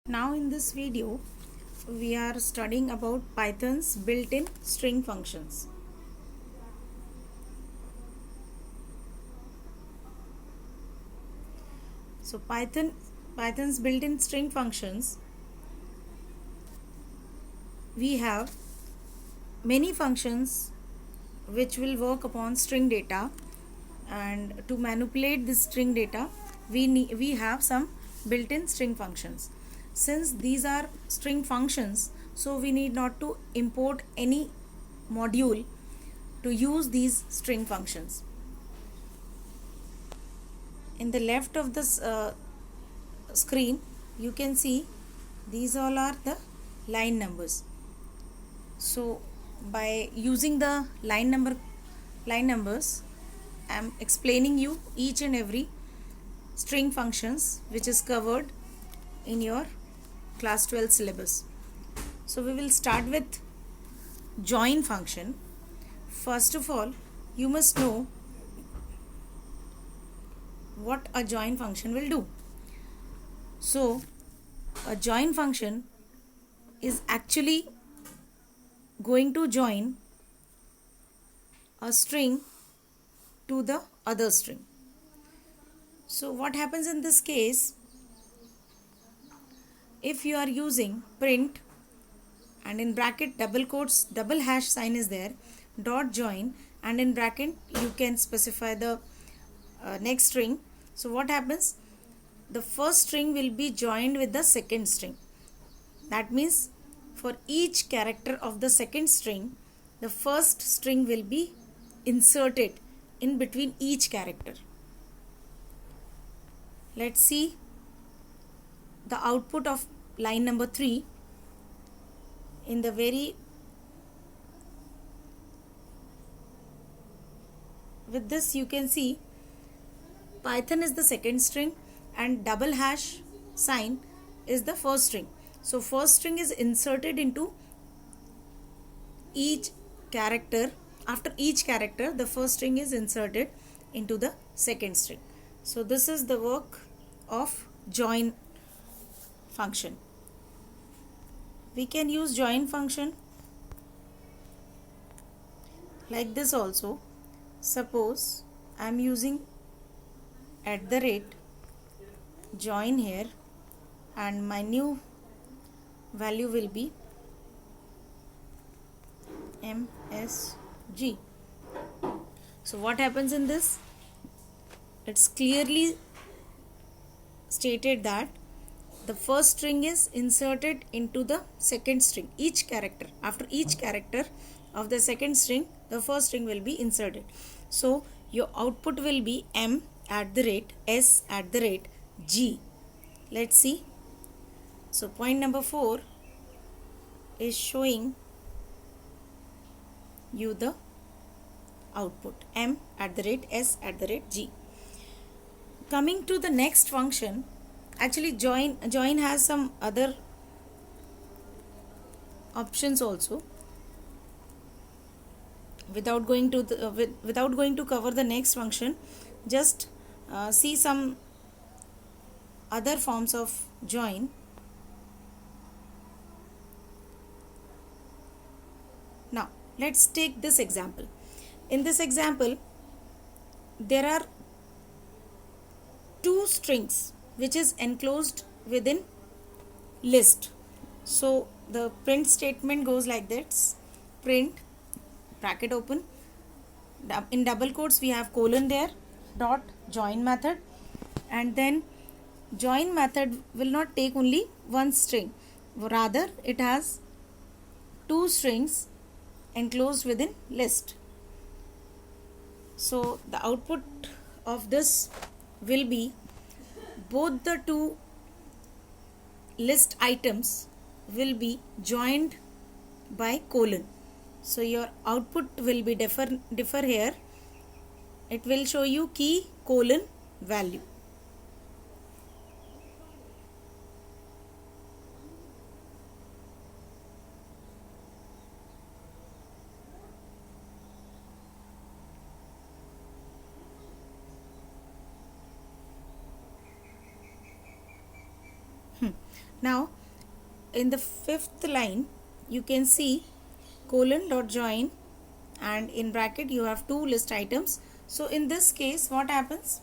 Now in this video we are studying about Python's built-in string functions. So Python's built-in string functions, we have many functions which will work upon string data, and to manipulate this string data we have some built-in string functions. Since these are string functions, so we need not to import any module to use these string functions. In the left of this screen you can see these all are the line numbers. So by using the line numbers, I am explaining you each and every string functions which is covered in your class 12 syllabus. So we will start with join function. First of all, you must know what a join function will do. So a join function is actually going to join a string to the other string. So what happens in this case, if you are using print and in bracket double quotes double hash sign is there, dot join, and in bracket you can specify the next string. So what happens, the first string will be joined with the second string. That means for each character of the second string, the first string will be inserted in between each character. Let's see the output of line number 3. In the with this you can see Python is the second string and double hash sign is the first string. So first string is inserted into each character. After each character, the first string is inserted into the second string. So this is the work of join function. We can use join function like this also. Suppose I am using @ join here, and my new value will be MSG. So what happens in this? It's clearly stated that the first string is inserted into the second string. After each character of the second string, the first string will be inserted. So your output will be M@S@G. Let's see. So point number 4 is showing you the output M@S@G. Coming to the next function, actually join has some other options also. Without going to cover the next function, just see some other forms of join. Now let's take this example. In this example, there are two strings which is enclosed within list. So the print statement goes like this: print bracket open, in double quotes we have colon there, dot join method, and then join method will not take only one string, rather it has two strings enclosed within list. So the output of this will be both the two list items will be joined by colon. So your output will be differ here. It will show you key colon value. Now in the fifth line you can see colon dot join, and in bracket you have two list items. So in this case what happens,